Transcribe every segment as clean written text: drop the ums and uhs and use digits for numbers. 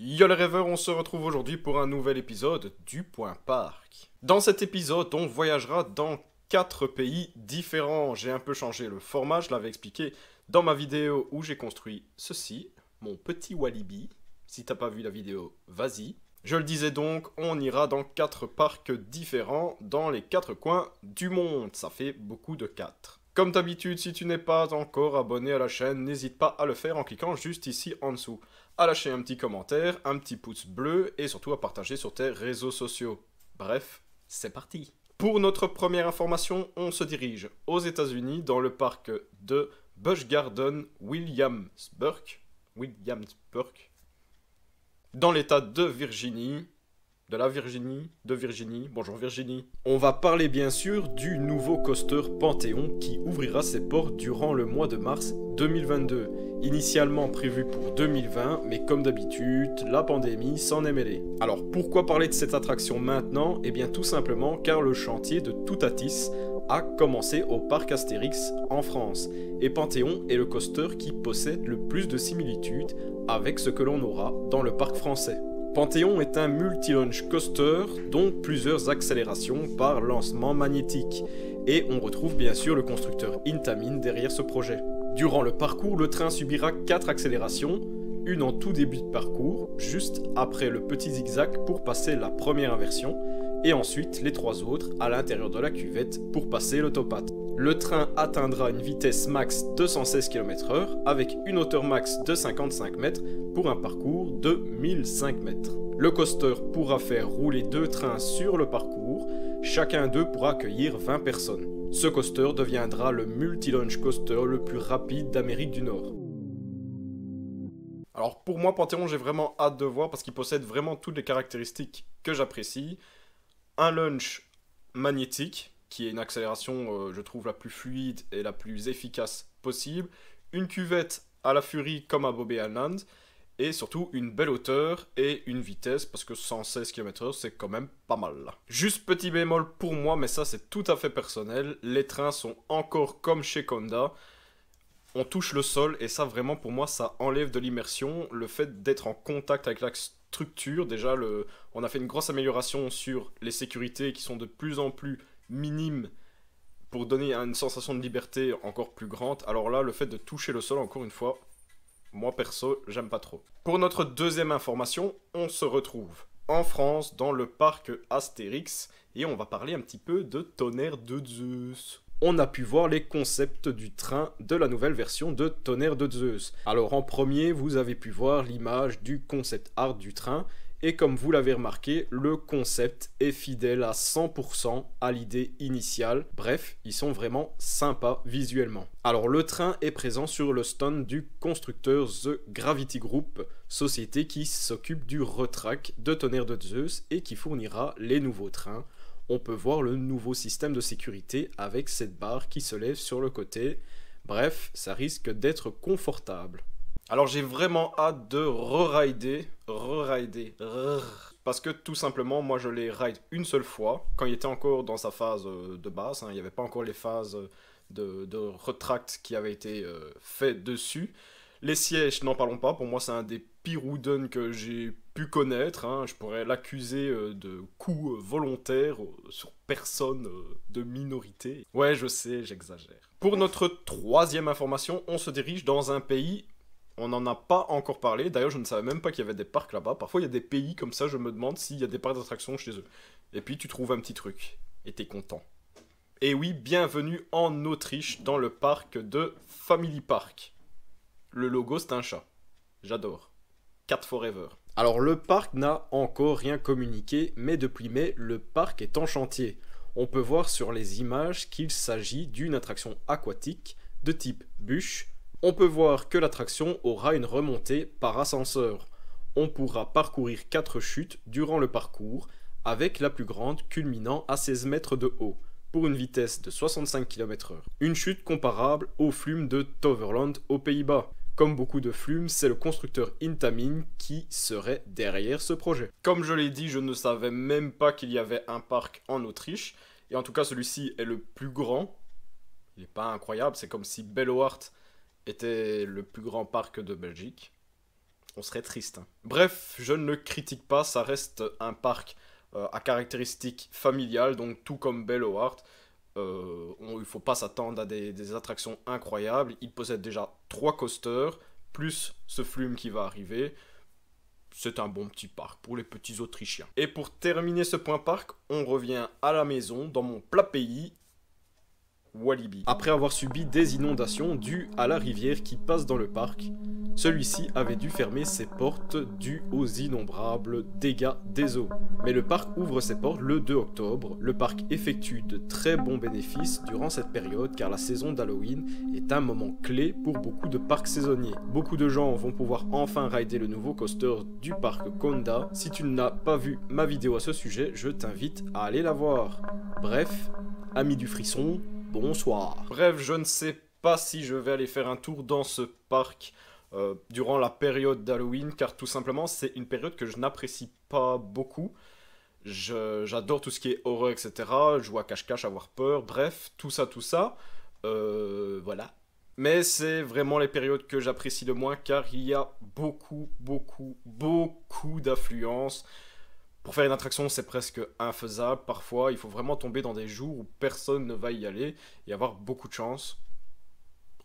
Yo les rêveurs, on se retrouve aujourd'hui pour un nouvel épisode du Point Parc. Dans cet épisode, on voyagera dans 4 pays différents. J'ai un peu changé le format, je l'avais expliqué dans ma vidéo où j'ai construit ceci, mon petit Walibi. Si t'as pas vu la vidéo, vas-y. Je le disais donc, on ira dans 4 parcs différents dans les 4 coins du monde. Ça fait beaucoup de 4. Comme d'habitude, si tu n'es pas encore abonné à la chaîne, n'hésite pas à le faire en cliquant juste ici en dessous. À lâcher un petit commentaire, un petit pouce bleu et surtout à partager sur tes réseaux sociaux. Bref, c'est parti. Pour notre première information, on se dirige aux États-Unis dans le parc de Busch Garden Williamsburg, dans l'état de Virginie. De Virginie. Bonjour Virginie. On va parler bien sûr du nouveau coaster Panthéon qui ouvrira ses portes durant le mois de mars 2022. Initialement prévu pour 2020, mais comme d'habitude, la pandémie s'en est mêlée. Alors pourquoi parler de cette attraction maintenant? Eh bien tout simplement car le chantier de Toutatis a commencé au parc Astérix en France. Et Panthéon est le coaster qui possède le plus de similitudes avec ce que l'on aura dans le parc français. Panthéon est un multi-launch coaster, donc plusieurs accélérations par lancement magnétique. Et on retrouve bien sûr le constructeur Intamin derrière ce projet. Durant le parcours, le train subira 4 accélérations, une en tout début de parcours, juste après le petit zigzag pour passer la première inversion, et ensuite les 3 autres à l'intérieur de la cuvette pour passer l'autopathe. Le train atteindra une vitesse max de 116 km/h avec une hauteur max de 55 mètres pour un parcours de 1005 mètres. Le coaster pourra faire rouler 2 trains sur le parcours, chacun d'eux pourra accueillir 20 personnes. Ce coaster deviendra le multi-launch coaster le plus rapide d'Amérique du Nord. Alors pour moi, Panthéon, j'ai vraiment hâte de voir parce qu'il possède vraiment toutes les caractéristiques que j'apprécie. Un launch magnétique, qui est une accélération, je trouve, la plus fluide et la plus efficace possible. Une cuvette à la Fury comme à Bobby Island. Et surtout une belle hauteur et une vitesse, parce que 116 km/h c'est quand même pas mal là. Juste petit bémol pour moi, mais ça c'est tout à fait personnel, les trains sont encore comme chez Conda. On touche le sol et ça vraiment pour moi ça enlève de l'immersion. Le fait d'être en contact avec la structure, déjà on a fait une grosse amélioration sur les sécurités qui sont de plus en plus minimes pour donner une sensation de liberté encore plus grande. Alors là, le fait de toucher le sol encore une fois, moi perso, j'aime pas trop. Pour notre deuxième information, on se retrouve en France dans le parc Astérix et on va parler un petit peu de Tonnerre de Zeus. On a pu voir les concepts du train de la nouvelle version de Tonnerre de Zeus. Alors en premier, vous avez pu voir l'image du concept art du train et comme vous l'avez remarqué, le concept est fidèle à 100% à l'idée initiale. Bref, ils sont vraiment sympas visuellement. Alors le train est présent sur le stand du constructeur The Gravity Group, société qui s'occupe du retrack de Tonnerre de Zeus et qui fournira les nouveaux trains. On peut voir le nouveau système de sécurité avec cette barre qui se lève sur le côté. Bref, ça risque d'être confortable. Alors j'ai vraiment hâte de re-rider, parce que tout simplement, moi je l'ai ride une seule fois, quand il était encore dans sa phase de base, il n'y avait pas encore les phases de retract qui avaient été faites dessus. Les sièges, n'en parlons pas, pour moi c'est un des pires wooden que j'ai pu connaître, je pourrais l'accuser de coups volontaires sur personne de minorité. Ouais, je sais, j'exagère. Pour notre troisième information, on se dirige dans un pays... On n'en a pas encore parlé, d'ailleurs je ne savais même pas qu'il y avait des parcs là-bas. Parfois il y a des pays comme ça, je me demande s'il y a des parcs d'attractions chez eux. Et puis tu trouves un petit truc, et t'es content. Et oui, bienvenue en Autriche, dans le parc de Family Park. Le logo c'est un chat, j'adore. Cat Forever. Alors le parc n'a encore rien communiqué, mais depuis mai, le parc est en chantier. On peut voir sur les images qu'il s'agit d'une attraction aquatique de type bûche. On peut voir que l'attraction aura une remontée par ascenseur. On pourra parcourir 4 chutes durant le parcours, avec la plus grande culminant à 16 mètres de haut, pour une vitesse de 65 km/h. Une chute comparable au flume de Toverland aux Pays-Bas. Comme beaucoup de flumes, c'est le constructeur Intamin qui serait derrière ce projet. Comme je l'ai dit, je ne savais même pas qu'il y avait un parc en Autriche, et en tout cas celui-ci est le plus grand. Il n'est pas incroyable, c'est comme si Belloart était le plus grand parc de Belgique. on serait triste. Hein. Bref, je ne le critique pas, ça reste un parc à caractéristiques familiales, donc tout comme Bellewaerde. Il ne faut pas s'attendre à des attractions incroyables. Il possède déjà 3 coasters, plus ce flume qui va arriver. C'est un bon petit parc pour les petits Autrichiens. Et pour terminer ce point parc, on revient à la maison, dans mon plat pays, Walibi. Après avoir subi des inondations dues à la rivière qui passe dans le parc, celui-ci avait dû fermer ses portes dues aux innombrables dégâts des eaux. Mais le parc ouvre ses portes le 2 octobre. Le parc effectue de très bons bénéfices durant cette période car la saison d'Halloween est un moment clé pour beaucoup de parcs saisonniers. Beaucoup de gens vont pouvoir enfin rider le nouveau coaster du parc Conda. Si tu n'as pas vu ma vidéo à ce sujet, je t'invite à aller la voir. Bref, amis du frisson, bonsoir. Bref, je ne sais pas si je vais aller faire un tour dans ce parc durant la période d'Halloween, car tout simplement, c'est une période que je n'apprécie pas beaucoup. J'adore tout ce qui est horreur, etc. Jouer à cache-cache, avoir peur, bref, tout ça. Voilà. Mais c'est vraiment les périodes que j'apprécie le moins, car il y a beaucoup d'affluence. Pour faire une attraction, c'est presque infaisable. Parfois, il faut vraiment tomber dans des jours où personne ne va y aller et avoir beaucoup de chance.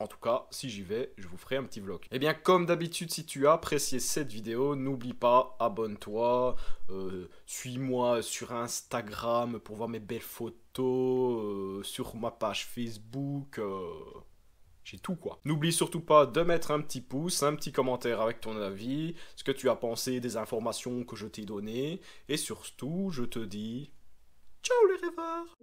En tout cas, si j'y vais, je vous ferai un petit vlog. Et bien, comme d'habitude, si tu as apprécié cette vidéo, n'oublie pas, abonne-toi, suis-moi sur Instagram pour voir mes belles photos, sur ma page Facebook... J'ai tout quoi. N'oublie surtout pas de mettre un petit pouce, un petit commentaire avec ton avis, ce que tu as pensé des informations que je t'ai données. Et surtout, je te dis... Ciao les rêveurs!